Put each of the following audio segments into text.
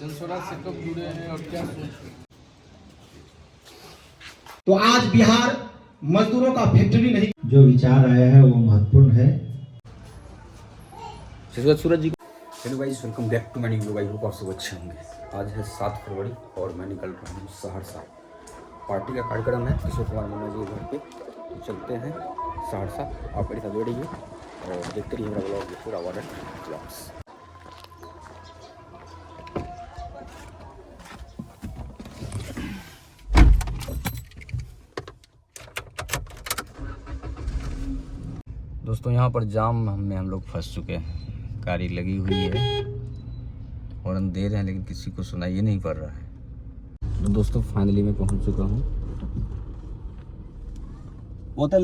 जनस्वराज से कब जुड़े हैं और क्या सोच? तो आज बिहार मजदूरों का फैक्ट्री नहीं, जो विचार आया है वो महत्वपूर्ण है। Suraj ji, hello guys, welcome back to my new video. I hope आप सब अच्छे होंगे। आज है 7 फरवरी और मैं निकल रहा हूँ सहरसा। पार्टी का कार्यक्रम है किशोर कुमार मुन्ना जी के घर पे, तो चलते हैं सहरसा। आप मेरे साथ जोड़िए और देखते रहिए मेरा ब्लॉग, पूरा वाटर ब्लॉग्स। दोस्तों, यहाँ पर जाम में हम लोग फंस चुके हैं। गाड़ी लगी हुई है, हॉर्न दे रहे हैं लेकिन किसी को सुनाई नहीं पड़ रहा है। तो दोस्तों, फाइनली मैं पहुँच चुका हूँ। वो तो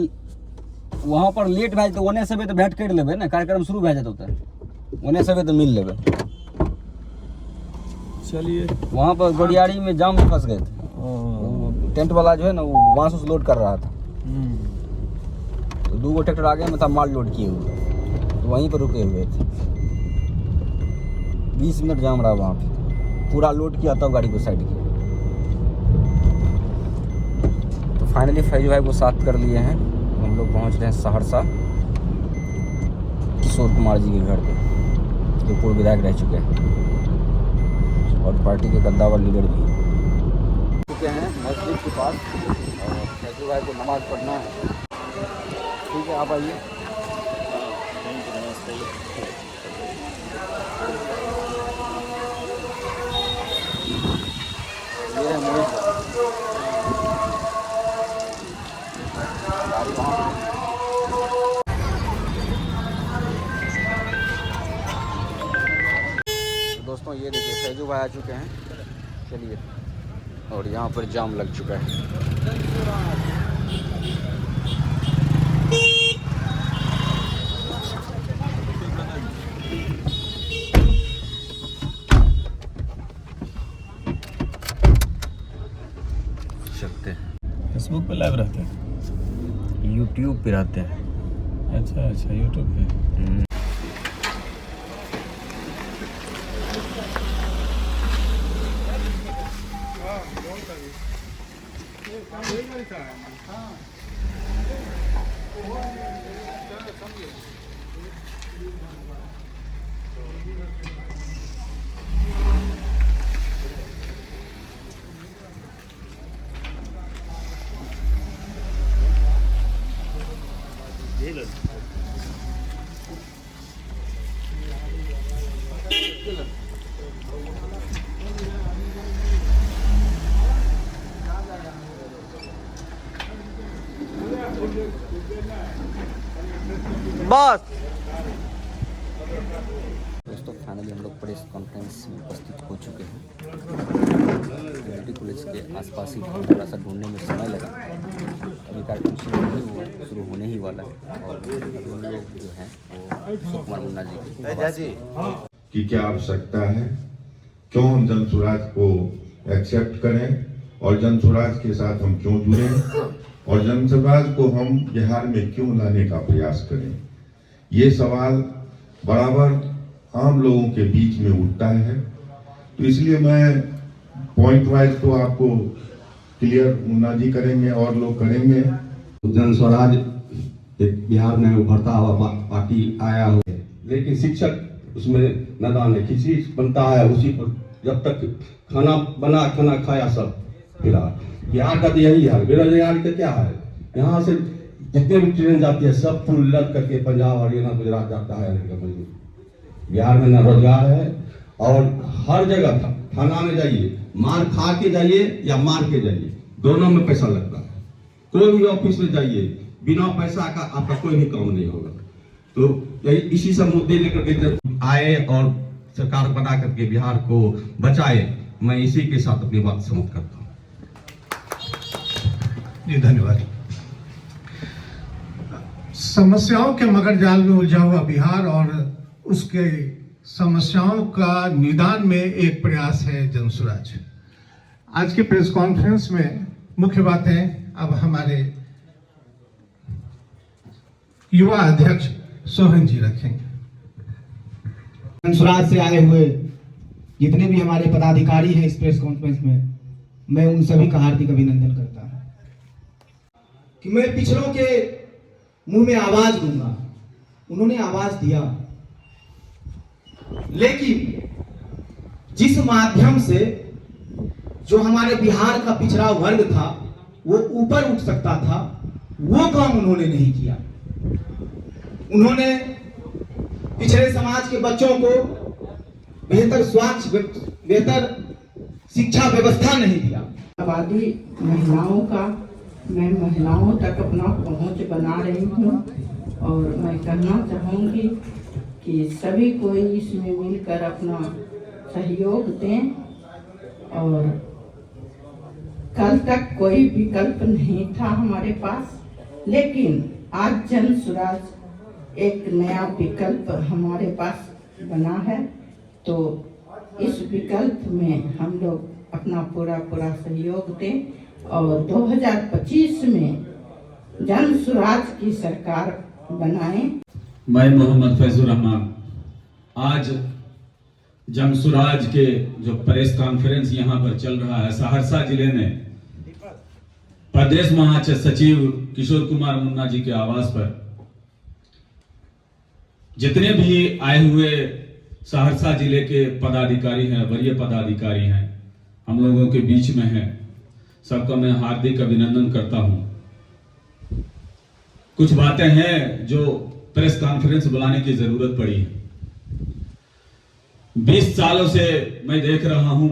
वहाँ पर लेट भए तो ओने सब तो भेंट कर लेबै ना, कार्यक्रम शुरू भए जाता तो ओने सब तो मिल लेबै। चलिए, वहाँ पर गोडियारी में जाम में फंस गए थे। टेंट वाला जो है ना, वो वहाँ से लोड कर रहा था, तो 2 ट्रैक्टर आगे में था माल लोड किए हुए, तो वहीं पर रुके हुए थे। 20 मिनट जाम रहा वहाँ पे, पूरा लोड किया तब गाड़ी को साइड किया। तो फाइनली फैजू भाई को साथ कर लिए हैं। हम लोग पहुँच रहे हैं सहरसा किशोर कुमार जी के घर पे, जो पूर्व विधायक रह चुके हैं और पार्टी के कद्दावर लीडर भी चुके हैं मस्जिद के पास। और फैजू भाई को नमाज़ पढ़ना है। ठीक है, आप आइए। ये है मोहित। दोस्तों, ये देखिए फैजू भाई आ चुके हैं। चलिए, और यहाँ पर जाम लग चुका है। चलते हैं। फेसबुक पे लाइव रहते हैं, यूट्यूब पे रहते हैं। अच्छा यूट्यूब पे। बस दोस्तों, फाइनली हम लोग प्रेस कॉन्फ्रेंस में उपस्थित हो चुके हैं। कॉलेज के आसपास ही थोड़ा सा ढूंढने में समय लगा। अभी कार्यक्रम शुरू होने ही वाला है। और अभी हम लोग जो हैं वो किशोर कुमार मुन्ना जी की क्या आवश्यकता है, क्यों हम जनसुराज को एक्सेप्ट करें और जनसुराज के साथ हम क्यों जुड़ें और जनसुराज को हम बिहार में क्यों लाने का प्रयास करें। ये सवाल बराबर आम लोगों के बीच में उठता है। तो इसलिए मैं पॉइंट वाइज तो आपको क्लियर मुन्ना जी करेंगे और लोग करेंगे। जनस्वराज एक बिहार में उभरता हुआ पार्टी आया हो, लेकिन शिक्षक उसमें नादान है। खिचड़ी बनता है उसी पर, जब तक खाना बना खाना खाया सब फिर बिहार का तो यही है। बेरोजगारी का क्या है, यहाँ से जितने भी ट्रेन जाती है सब फुल लद करके पंजाब हरियाणा गुजरात जाता है। बिहार में न रोजगार है और हर जगह थाना में जाइए, मार खा के जाइए या मार के जाइए, दोनों में पैसा लगता है। कोई भी ऑफिस में जाइए, बिना पैसा का आपका कोई भी काम नहीं होगा। तो यही इसी सब मुद्दे लेकर के आए और सरकार बना करके बिहार को बचाए। मैं इसी के साथ अपनी बात समाप्त करता हूँ। जी धन्यवाद। समस्याओं के मगर जाल में उलझा हुआ बिहार और उसके समस्याओं का निदान में एक प्रयास है जनसुराज। आज की प्रेस कॉन्फ्रेंस में मुख्य बातें अब हमारे युवा अध्यक्ष सोहन जी रखेंगे। जनसुराज से आए हुए जितने भी हमारे पदाधिकारी हैं इस प्रेस कॉन्फ्रेंस में, मैं उन सभी का हार्दिक अभिनंदन करता हूं कि मैं पिछड़ों के मुंह में आवाज दूंगा। उन्होंने आवाज दिया, लेकिन जिस माध्यम से जो हमारे बिहार का पिछड़ा वर्ग था वो ऊपर उठ सकता था, वो काम उन्होंने नहीं किया। उन्होंने पिछड़े समाज के बच्चों को बेहतर स्वास्थ्य, बेहतर शिक्षा व्यवस्था नहीं दिया। आबादी महिलाओं का, मैं महिलाओं तक अपना पहुंच बना रही हूं और मैं कहना चाहूंगी कि सभी कोई इसमें मिलकर अपना सहयोग दें। और कल तक कोई विकल्प नहीं था हमारे पास, लेकिन आज जन स्वराज एक नया विकल्प हमारे पास बना है, तो इस विकल्प में हम लोग अपना पूरा सहयोग दें और 2025 में जन स्वराज की सरकार बनाएं। मैं मोहम्मद फैजुर रहमान आज जमसुराज के जो प्रेस कॉन्फ्रेंस यहाँ पर चल रहा है सहरसा जिले में प्रदेश महासचिव किशोर कुमार मुन्ना जी के आवास पर जितने भी आए हुए सहरसा जिले के पदाधिकारी हैं, वरीय पदाधिकारी हैं, हम लोगों के बीच में हैं, सबका मैं हार्दिक अभिनंदन करता हूं। कुछ बातें हैं जो प्रेस कॉन्फ्रेंस बुलाने की जरूरत पड़ी है। 20 सालों से मैं देख रहा हूं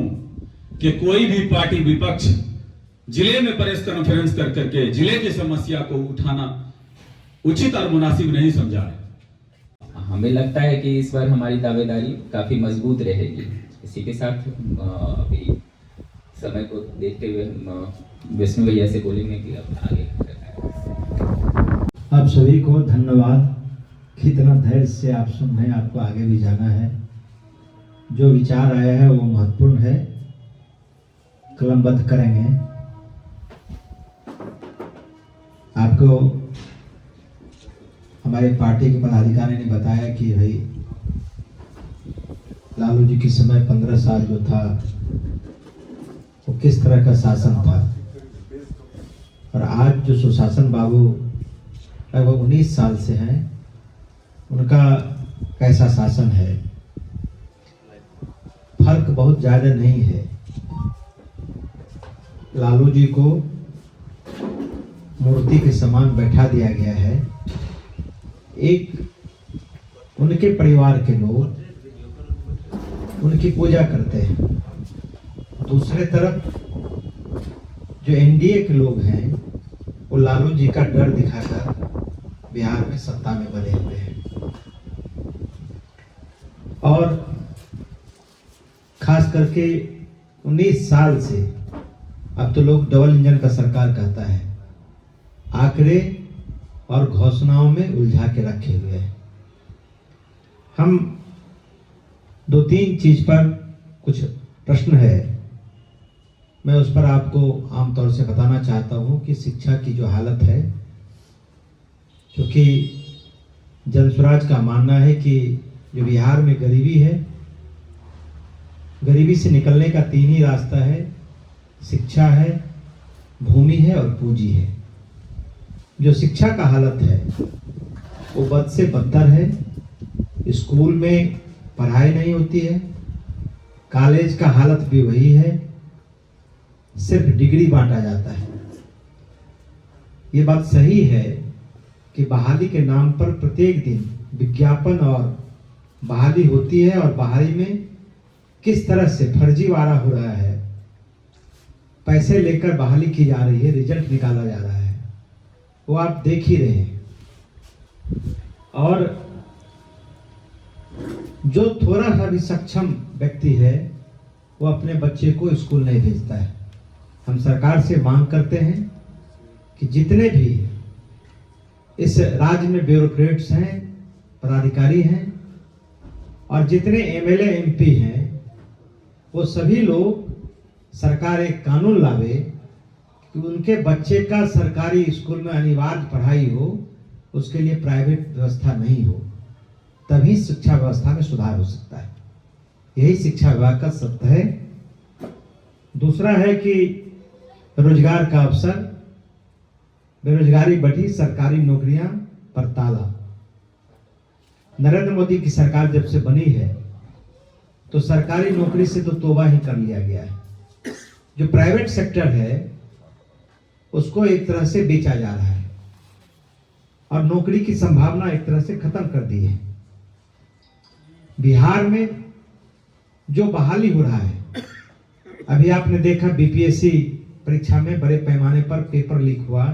कि कोई भी पार्टी विपक्ष जिले में प्रेस कॉन्फ्रेंस कर करके जिले की समस्या को उठाना उचित और मुनासिब नहीं समझा है। हमें लगता है कि इस बार हमारी दावेदारी काफी मजबूत रहेगी। इसी के साथ अभी समय को देखते हुए हम विष्णु भैया से बोलेंगे कि अब आगे आप सभी को धन्यवाद। कितना धैर्य से आप सुन रहे हैं, आपको आगे भी जाना है। जो विचार आया है वो महत्वपूर्ण है, कलमबद्ध करेंगे। आपको हमारे पार्टी के पदाधिकारी ने बताया कि भाई लालू जी के समय 15 साल जो था वो किस तरह का शासन था, और आज जो सुशासन बाबू लगभग 19 साल से हैं, उनका कैसा शासन है। फर्क बहुत ज़्यादा नहीं है। लालू जी को मूर्ति के समान बैठा दिया गया है। एक उनके परिवार के लोग उनकी पूजा करते हैं, दूसरे तरफ जो एनडीए के लोग हैं वो लालू जी का डर दिखाकर बिहार में सत्ता में बने हुए हैं। और खास करके 19 साल से, अब तो लोग डबल इंजन का सरकार कहता है, आंकड़े और घोषणाओं में उलझा के रखे हुए हैं। हम 2-3 चीज पर कुछ प्रश्न है, मैं उस पर आपको आमतौर से बताना चाहता हूं कि शिक्षा की जो हालत है, क्योंकि जनस्वराज का मानना है कि जो बिहार में गरीबी है, गरीबी से निकलने का 3 ही रास्ता है, शिक्षा है, भूमि है और पूंजी है। जो शिक्षा का हालत है वो बद से बदतर है। स्कूल में पढ़ाई नहीं होती है, कॉलेज का हालत भी वही है, सिर्फ डिग्री बांटा जाता है। ये बात सही है कि बहाली के नाम पर प्रत्येक दिन विज्ञापन और बहाली होती है, और बहाली में किस तरह से फर्जीवाड़ा हो रहा है, पैसे लेकर बहाली की जा रही है, रिजल्ट निकाला जा रहा है, वो आप देख ही रहे हैं। और जो थोड़ा सा भी सक्षम व्यक्ति है वो अपने बच्चे को स्कूल नहीं भेजता है। हम सरकार से मांग करते हैं कि जितने भी इस राज्य में ब्यूरोक्रेट्स हैं, पदाधिकारी हैं, और जितने एमएलए एमपी हैं, वो सभी लोग, सरकार एक कानून लावे कि उनके बच्चे का सरकारी स्कूल में अनिवार्य पढ़ाई हो, उसके लिए प्राइवेट व्यवस्था नहीं हो, तभी शिक्षा व्यवस्था में सुधार हो सकता है। यही शिक्षा विभाग का सत्य है। दूसरा है कि रोजगार का अवसर, बेरोजगारी बढ़ी, सरकारी नौकरियां पर ताला। नरेंद्र मोदी की सरकार जब से बनी है तो सरकारी नौकरी से तो तौबा ही कर लिया गया है। जो प्राइवेट सेक्टर है उसको एक तरह से बेचा जा रहा है और नौकरी की संभावना एक तरह से खत्म कर दी है। बिहार में जो बहाली हो रहा है, अभी आपने देखा बीपीएससी परीक्षा में बड़े पैमाने पर पेपर लीक हुआ।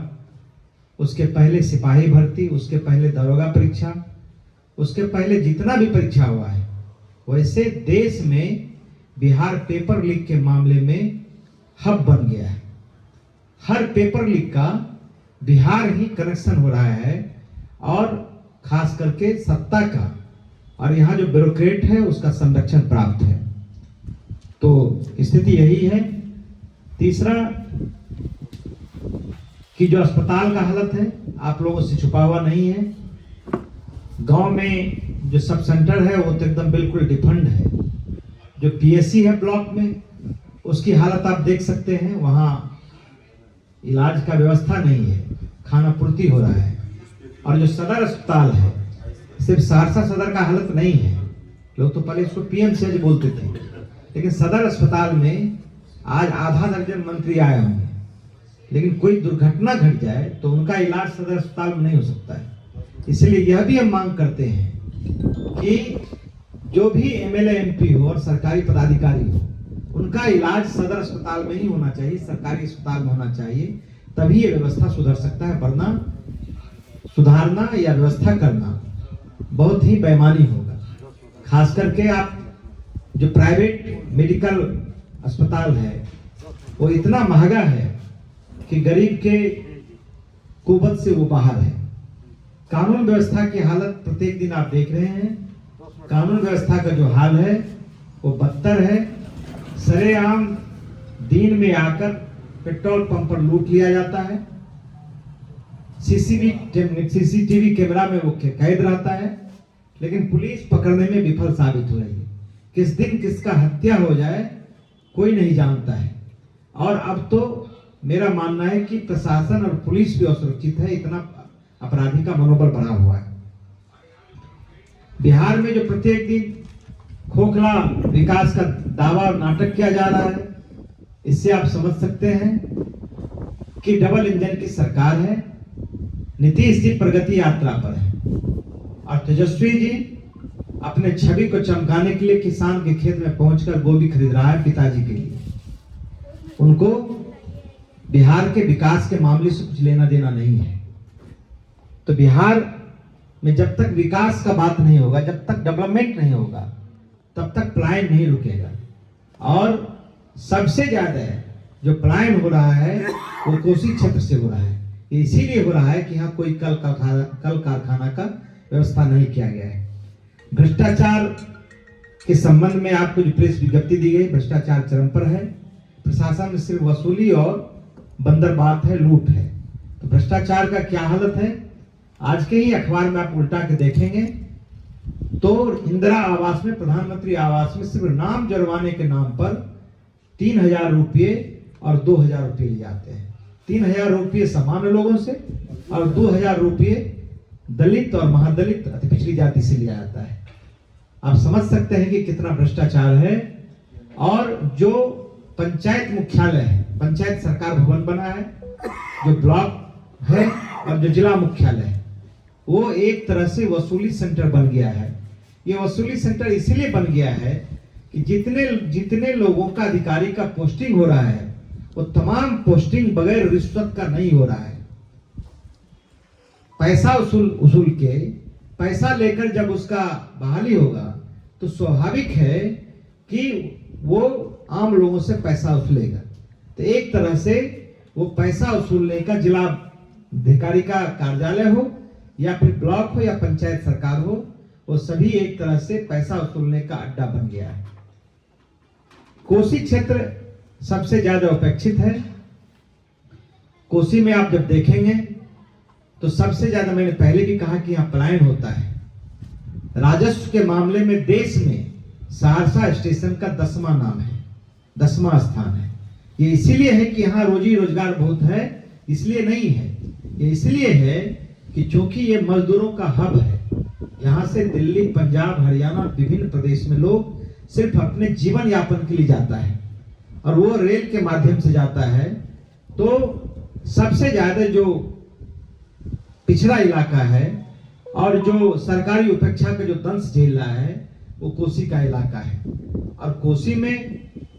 उसके पहले सिपाही भर्ती, उसके पहले दरोगा परीक्षा, उसके पहले जितना भी परीक्षा हुआ है, वैसे देश में बिहार पेपर लीक के मामले में हब बन गया है। हर पेपर लीक का बिहार ही कनेक्शन हो रहा है और खास करके सत्ता का, और यहाँ जो ब्यूरोक्रेट है उसका संरक्षण प्राप्त है। तो स्थिति यही है। तीसरा कि जो अस्पताल का हालत है आप लोगों से छुपा हुआ नहीं है। गांव में जो सब सेंटर है वो तो एकदम बिल्कुल डिफंड है। जो पीएससी है ब्लॉक में, उसकी हालत आप देख सकते हैं, वहाँ इलाज का व्यवस्था नहीं है, खाना पूर्ति हो रहा है। और जो सदर अस्पताल है, सिर्फ सहरसा सदर का हालत नहीं है, लोग तो पहले इसको पीएमसीएच बोलते थे, लेकिन सदर अस्पताल में आज आधा दर्जन मंत्री आए होंगे, लेकिन कोई दुर्घटना घट जाए तो उनका इलाज सदर अस्पताल में नहीं हो सकता है। इसलिए यह भी हम मांग करते हैं कि जो भी एमएलए एमपी हो और सरकारी पदाधिकारी हो, उनका इलाज सदर अस्पताल में ही होना चाहिए, सरकारी अस्पताल में होना चाहिए, तभी ये व्यवस्था सुधर सकता है। वरना सुधारना या व्यवस्था करना बहुत ही बेईमानी होगा। खास करके आप जो प्राइवेट मेडिकल अस्पताल है वो इतना महंगा है कि गरीब के कुवत से वो बाहर है। कानून व्यवस्था की हालत प्रत्येक दिन आप देख रहे हैं। कानून व्यवस्था का जो हाल है वो बदतर है। सरेआम दिन में आकर पेट्रोल पंप पर लूट लिया जाता है। सीसीटीवी कैमरा में वो कैद रहता है, लेकिन पुलिस पकड़ने में विफल साबित हो रही है। किस दिन किसका हत्या हो जाए कोई नहीं जानता है। और अब तो मेरा मानना है कि प्रशासन और पुलिस भी असुरक्षित है, इतना अपराधी का मनोबल बढ़ा हुआ है। बिहार में जो प्रत्येक दिन खोखला विकास का दावा और नाटक किया जा रहा है, इससे आप समझ सकते हैं कि डबल इंजन की सरकार है। नीतीश जी प्रगति यात्रा पर है और तेजस्वी जी अपने छवि को चमकाने के लिए किसान के खेत में पहुंचकर गोभी खरीद रहा है पिताजी के लिए। उनको बिहार के विकास के मामले से कुछ लेना देना नहीं है। तो बिहार में जब तक विकास का बात नहीं होगा, जब तक डेवलपमेंट नहीं होगा, तब तक पलायन नहीं रुकेगा। और सबसे ज्यादा जो पलायन हो रहा है वो कोसी क्षेत्र से हो रहा है। ये इसीलिए हो रहा है कि यहाँ कोई कल कारखाना का व्यवस्था नहीं किया गया है। भ्रष्टाचार के संबंध में आपको जो प्रेस विज्ञप्ति दी गई, भ्रष्टाचार चरम पर है। प्रशासन में सिर्फ वसूली और बंदरबात है, लूट है। तो भ्रष्टाचार का क्या हालत है, आज के ही अखबार में आप उल्टा के देखेंगे तो इंदिरा आवास में, प्रधानमंत्री आवास में सिर्फ नाम जरवाने के नाम पर 3000 रुपये और 2000 रुपये ले जाते हैं। 3000 रुपये सामान्य लोगों से और 2000 रुपये दलित और महादलित अति पिछड़ी जाति से लिया जाता है। आप समझ सकते हैं कि कितना भ्रष्टाचार है। और जो पंचायत मुख्यालय है, पंचायत सरकार भवन बना है, जो ब्लॉक है और जो जिला मुख्यालय है, वो एक तरह से वसूली सेंटर बन गया है। ये वसूली सेंटर इसलिए बन गया है कि जितने लोगों का अधिकारी का पोस्टिंग हो रहा है वो तमाम पोस्टिंग बगैर रिश्वत का नहीं हो रहा है। पैसा उसूल के, पैसा लेकर जब उसका बहाली होगा तो स्वाभाविक है कि वो आम लोगों से पैसा वसूलेगा। तो एक तरह से वो पैसा वसूलने का जिला अधिकारी का कार्यालय हो या फिर ब्लॉक हो या पंचायत सरकार हो, वो सभी एक तरह से पैसा वसूलने का अड्डा बन गया है। कोसी क्षेत्र सबसे ज्यादा उपेक्षित है। कोसी में आप जब देखेंगे तो सबसे ज्यादा, मैंने पहले भी कहा कि यहाँ पलायन होता है। राजस्व के मामले में देश में सहरसा स्टेशन का 10वां नाम है, 10वां स्थान है। ये इसीलिए है कि यहाँ रोजी रोजगार बहुत है, इसलिए नहीं है। ये इसलिए है कि चूंकि ये मजदूरों का हब है। यहाँ से दिल्ली, पंजाब, हरियाणा, विभिन्न प्रदेश में लोग सिर्फ अपने जीवन यापन के लिए जाता है और वो रेल के माध्यम से जाता है। तो सबसे ज्यादा जो पिछड़ा इलाका है और जो सरकारी उपेक्षा का जो दंश झेल रहा है वो कोसी का इलाका है। और कोसी में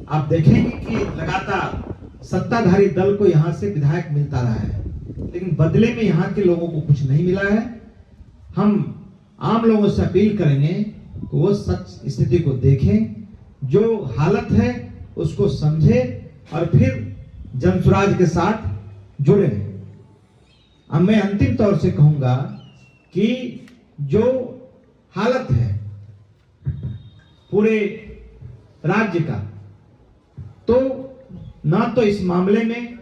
आप देखेंगे कि लगातार सत्ताधारी दल को यहाँ से विधायक मिलता रहा है, लेकिन बदले में यहाँ के लोगों को कुछ नहीं मिला है। हम आम लोगों से अपील करेंगे कि वो सच स्थिति को देखें, जो हालत है उसको समझे और फिर जनसुराज के साथ जुड़े। अब मैं अंतिम तौर से कहूंगा कि जो हालत है पूरे राज्य का, तो ना तो इस मामले में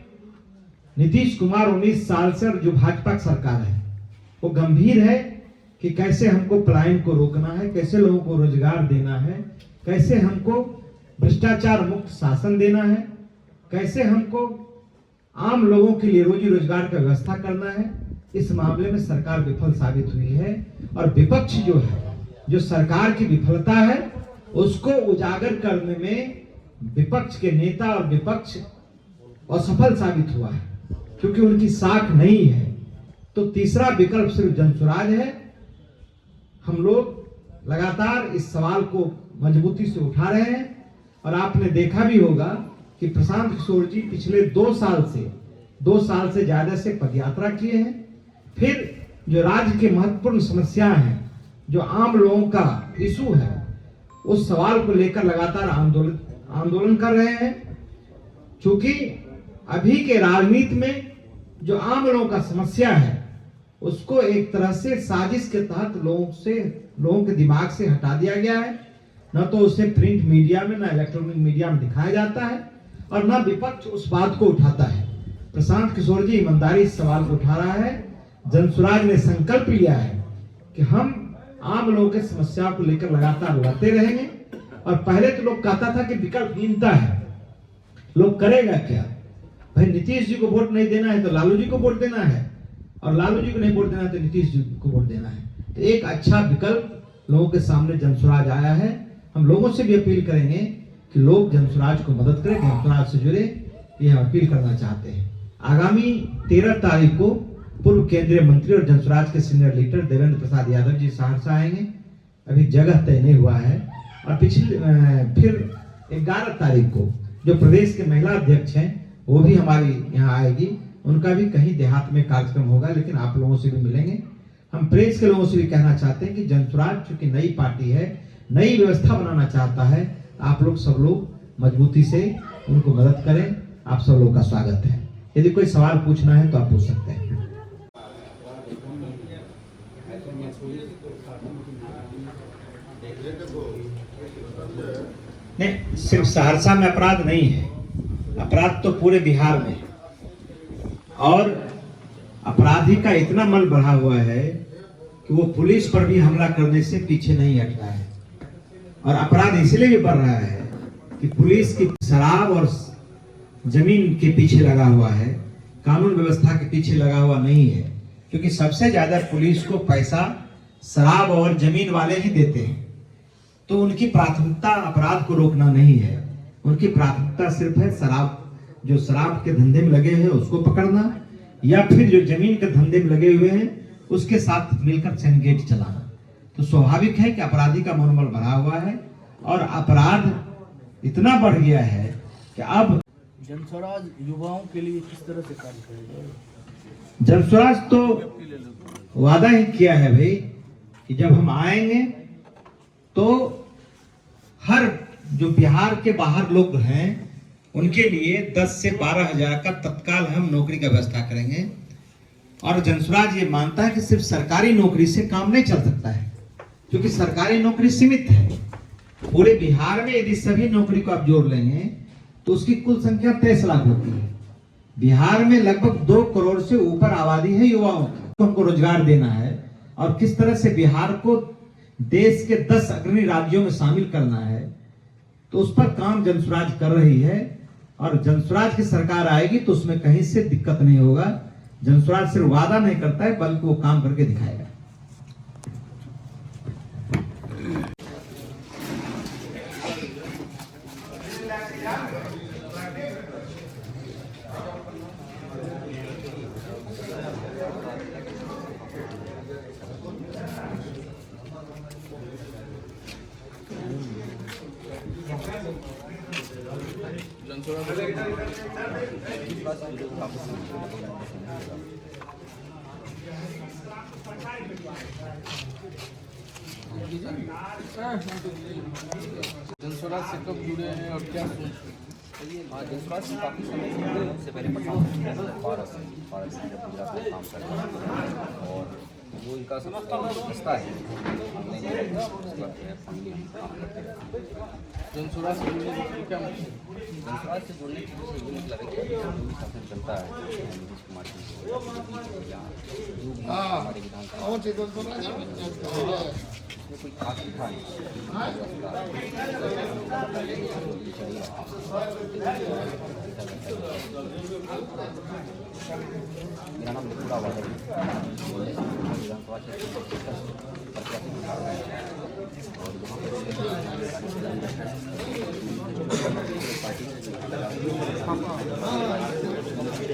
नीतीश कुमार 19 साल से और जो भाजपा की सरकार है वो गंभीर है कि कैसे हमको पलायन को रोकना है, कैसे लोगों को रोजगार देना है, कैसे हमको भ्रष्टाचार मुक्त शासन देना है, कैसे हमको आम लोगों के लिए रोजी रोजगार का व्यवस्था करना है। इस मामले में सरकार विफल साबित हुई है और विपक्ष जो है, जो सरकार की विफलता है उसको उजागर करने में विपक्ष के नेता और विपक्ष असफल साबित हुआ है, क्योंकि उनकी साख नहीं है। तो तीसरा विकल्प सिर्फ जनसुराज है। हम लोग लगातार इस सवाल को मजबूती से उठा रहे हैं और आपने देखा भी होगा कि प्रशांत किशोर जी पिछले 2 साल से ज्यादा से पदयात्रा किए हैं। फिर जो राज्य के महत्वपूर्ण समस्याएं हैं, जो आम लोगों का इशू है, उस सवाल को लेकर लगातार आंदोलन कर रहे हैं। क्योंकि अभी के राजनीति में जो आम लोगों का समस्या है उसको एक तरह से साजिश के तहत लोगों के दिमाग से हटा दिया गया है। न तो उसे प्रिंट मीडिया में, न इलेक्ट्रॉनिक मीडिया में दिखाया जाता है और न विपक्ष उस बात को उठाता है। प्रशांत किशोर जी ईमानदारी इस सवाल को उठा रहा है। जनसुराज ने संकल्प लिया है कि हम आम लोगों की समस्या को लेकर लगातार लड़ते रहेंगे। और पहले तो लोग कहता था कि विकल्पहीनता है, लोग करेगा क्या भाई, नीतीश जी को वोट नहीं देना है तो लालू जी को वोट देना है, और लालू जी को नहीं वोट देना है तो नीतीश जी को वोट देना है। तो एक अच्छा विकल्प लोगों के सामने जनसुराज आया है। हम लोगों से भी अपील करेंगे कि लोग जनसुराज को मदद करें, जनसुराज से जुड़े, ये हम अपील करना चाहते हैं। आगामी 13 तारीख को पूर्व केंद्रीय मंत्री और जनसुराज के सीनियर लीडर देवेंद्र प्रसाद यादव जी सहरसा आएंगे। अभी जगह तय नहीं हुआ है। और फिर 11 तारीख को जो प्रदेश के महिला अध्यक्ष हैं वो भी हमारी यहाँ आएगी। उनका भी कहीं देहात में कार्यक्रम होगा, लेकिन आप लोगों से भी मिलेंगे। हम प्रेस के लोगों से भी कहना चाहते हैं कि जनसुराज चूंकि नई पार्टी है, नई व्यवस्था बनाना चाहता है, आप लोग सब लोग मजबूती से उनको मदद करें। आप सब लोगों का स्वागत है। यदि कोई सवाल पूछना है तो आप पूछ सकते हैं। नहीं, सिर्फ सहरसा में अपराध नहीं है, अपराध तो पूरे बिहार में। और अपराधी का इतना मल बढ़ा हुआ है कि वो पुलिस पर भी हमला करने से पीछे नहीं हट रहा है। और अपराध इसलिए भी बढ़ रहा है कि पुलिस की शराब और जमीन के पीछे लगा हुआ है, कानून व्यवस्था के पीछे लगा हुआ नहीं है। क्योंकि सबसे ज्यादा पुलिस को पैसा शराब और जमीन वाले ही देते हैं। तो उनकी प्राथमिकता अपराध को रोकना नहीं है, उनकी प्राथमिकता सिर्फ है जो शराब के धंधे में लगे हैं उसको पकड़ना, या फिर जो जमीन के धंधे में लगे हुए हैं उसके साथ मिलकर चैन गेट चलाना। तो स्वाभाविक है कि अपराधी का मनोबल बढ़ा हुआ है और अपराध इतना बढ़ गया है कि अब जनसुराज युवाओं के लिए किस तरह से काम करेगा? जनसुराज तो वादा ही किया है भाई कि जब हम आएंगे तो हर जो बिहार के बाहर लोग हैं उनके लिए 10 से 12 हजार का तत्काल हम नौकरी का व्यवस्था करेंगे। और जनसुराज ये मानता है कि सिर्फ सरकारी नौकरी से काम नहीं चल सकता है, क्योंकि सरकारी नौकरी सीमित है। पूरे बिहार में यदि सभी नौकरी को आप जोड़ लेंगे तो उसकी कुल संख्या 23 लाख होती है। बिहार में लगभग 2 करोड़ से ऊपर आबादी है युवाओं की। तो हमको रोजगार देना है और किस तरह से बिहार को देश के 10 अग्रणी राज्यों में शामिल करना है, तो उस पर काम जनसुराज कर रही है। और जनसुराज की सरकार आएगी तो उसमें कहीं से दिक्कत नहीं होगा। जनसुराज सिर्फ वादा नहीं करता है, बल्कि वो काम करके दिखाएगा। जनसुराज से कब जुड़े हैं और क्या हाँ, जनसुराज से काफ़ी समय से जुड़े हैं। उससे पहले पठान पारस से जब गुजरात में काम कर रहे हैं और वो इनका सबसे रिश्ता है। हमने फैमिली काम करते हैं। जनसुराज से जुड़ने की क्या मतलब? जनसुराज से जुड़ने की वजह से ये मतलब है कि जो भी शासन चलता है नीतीश कुमार जी या जो भी हमारे विधानसभा इसमें कोई खास था नहीं। मेरा नाम पूरा वाला विधानसभा और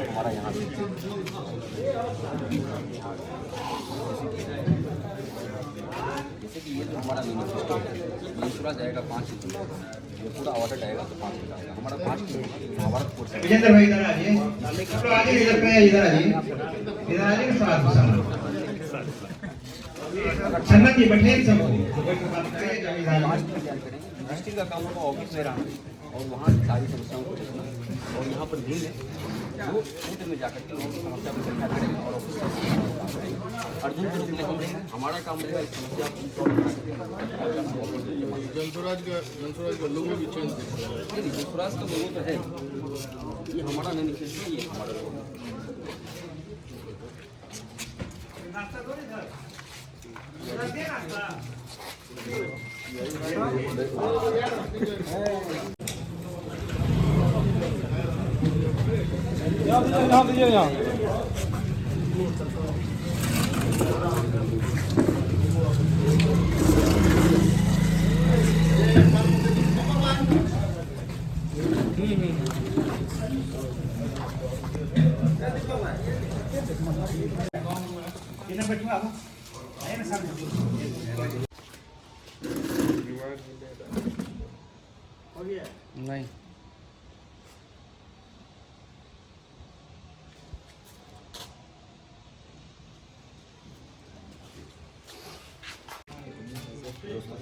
हमारा यहाँ जैसे कि ये तो हमारा मैनिफेस्टो है। जनसुराज जाएगा 5 सीट, ये पूरा ऑर्डर जाएगा तो 5 सीट आएगा। हमारा 5 महाभारतपुर से विजेंद्र भाई इधर आ जाइए, इधर पे इधर आ जाइए सन्नत जी बैठे सब डिस्ट्रिक्ट का काम होगा ऑफिस में रहना और वहाँ की सारी समस्याओं को देखना और यहाँ पर भीड़ है जो क्षेत्र में जाकर के उनकी समस्या को चर्चा करेंगे और ऑफिस अर्जुन के रूप में हम रहेंगे। हमारा काम रहेगा इस समस्या को जनसुराज का लोगो भी चेंज नहीं, जनसुराज का लोगो तो है, ये हमारा मैनिफेस्टो, ये हमारा लोगो नहीं।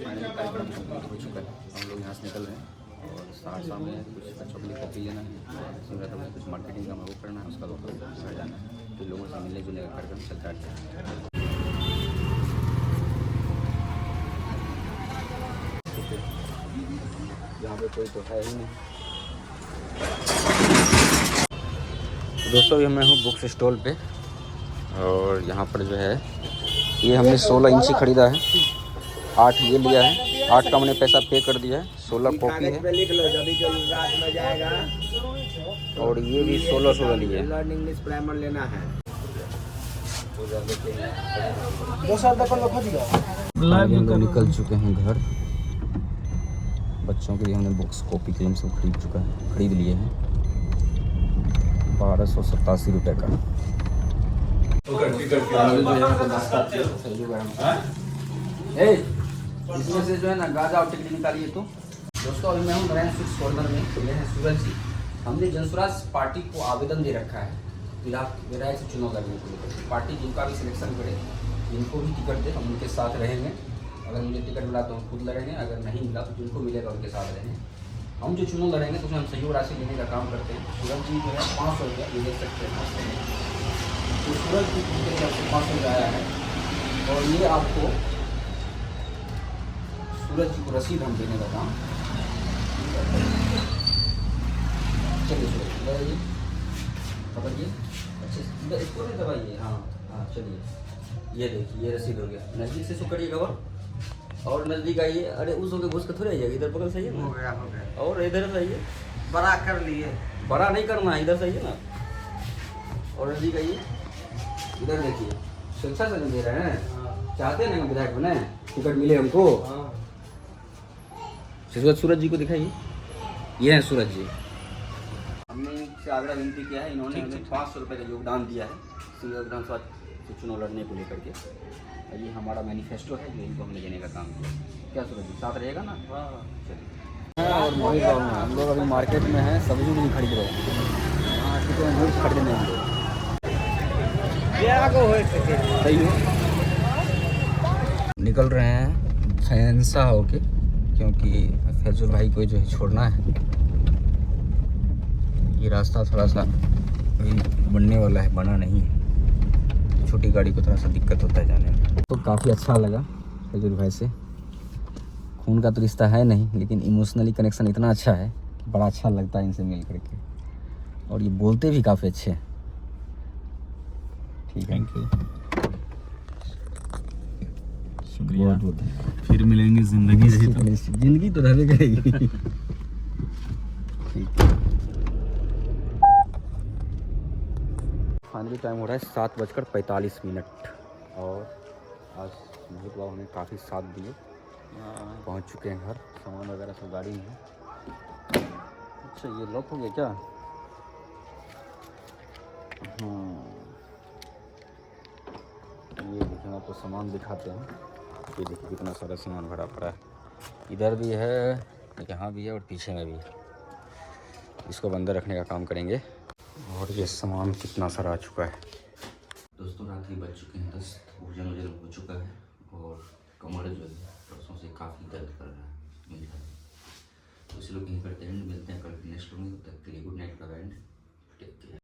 फाइनल कार्यक्रम हो चुका है। हम लोग यहाँ से निकल रहे हैं और सहरसा में कुछ चॉकलेट कॉपी लेना है, सूरत में कुछ मार्केटिंग का वो करना है, उसका घर जाना है, तो लोगों से मिलने जुलने का कार्यक्रम चलता है। यहाँ पे कोई तो है ही नहीं। दोस्तों ये मैं हूँ बुक्स स्टॉल पे और यहाँ पर जो है ये हमने 16 इंची खरीदा है, 8 ये लिया है, 8 का मैंने पैसा पे कर दिया है, 16 कॉपी है और ये भी 16 लिए इंग्लिश प्राइमर लेना है। हम लोग निकल चुके हैं घर। बच्चों के लिए हमने बुक्स कॉपी कलम सब खरीद लिए हैं 1287 रुपये का। इसमें से जो है ना गाजा और टिकट निकालिए। तो दोस्तों अभी मैं हूँ नारायण स्वीट्स कॉर्नर में, ये है सूरज जी। हमने जनसुराज पार्टी को आवेदन दे रखा है विधायक से चुनाव लड़ने के लिए। पार्टी जिनका भी सिलेक्शन करे जिनको भी टिकट दे हम उनके साथ रहेंगे। अगर मुझे टिकट मिला तो हम खुद लड़ेंगे, अगर नहीं मिला तो जिनको मिलेगा उनके साथ रहेंगे। हम जो चुनाव लड़ेंगे तो उसमें हम सहयोग राशि देने का काम करते हैं। सूरज जी जो है 500 रुपया ये देख सकते हैं। तो सूरज जी की तरफ से 500 रुपया आया है और ये आपको सूरज जी को रसीद हम देने का काम। चलिए सूरज दबाइए, पकड़िए अच्छे से, इसको नहीं दबाइए। हाँ हाँ चलिए, ये देखिए ये रसीद हो गया। नज़दीक से करिए कवर, और नजदीक आइए। अरे उस होके घुस के थोड़े आइएगा, इधर पकड़ सही है ना। हो गया और इधर सही है, बड़ा कर लिए। बड़ा नहीं करना है, इधर सही है ना। और नजदीक आइए, इधर देखिए, शिक्षा से नहीं दे रहे हैं, चाहते हैं ना विधायक बने, टिकट मिले हमको। सूरज जी को दिखाइए, ये हैं सूरज जी। हमने से आग्रह विनती किया है, इन्होंने हमें 500 रुपये का योगदान दिया है सिंगल विधानसभा से चुनाव लड़ने को लेकर के। और ये हमारा मैनिफेस्टो है जो इनको हमने देने का काम किया। क्या सूरज जी साथ रहेगा ना? चलिए। और मोहित बाबू हैं, हम लोग अभी मार्केट में हैं, सब्जी नहीं खरीद रहे हैं। हाँ ठीक है, मिर्च खरीदने हम लोग सही हो। निकल रहे हैं फैंसा होके, क्योंकि फैजुल भाई को जो है छोड़ना है। ये रास्ता थोड़ा सा अभी बनने वाला है, बना नहीं है, छोटी गाड़ी को थोड़ा सा दिक्कत होता है जाने में। तो काफ़ी अच्छा लगा फैजुल भाई से। खून का तो रिश्ता है नहीं, लेकिन इमोशनली कनेक्शन इतना अच्छा है कि बड़ा अच्छा लगता है इनसे मिल करके। और ये बोलते भी काफ़ी अच्छे हैं। ठीक है, थैंक यू, शुक्रिया। फिर मिलेंगे, जिंदगी तो रहने करेगी। ठीक है, फाइनली टाइम हो रहा है 7:45। और आज मोहित बाबू हमें काफ़ी साथ दिए, पहुंच चुके हैं घर। सामान वगैरह सब गाड़ी में है। अच्छा ये लॉक हो गया क्या? ये देखिए, हम आपको सामान दिखाते हैं। ये देखिए कितना सारा सामान भरा पड़ा है, इधर भी है, यहाँ भी है और पीछे में भी है। इसको अंदर रखने का काम करेंगे। और ये सामान कितना सारा आ चुका है। दोस्तों रात ही बज चुके हैं 10, भोजन हो चुका है और कमर जो है परसों से काफ़ी दर्द कर रहा है मेरा। तो इस लोग यहीं करते हैं, मिलते हैं कल नेक्स्ट में। तब तक के लिए गुड नाइट का बैंड।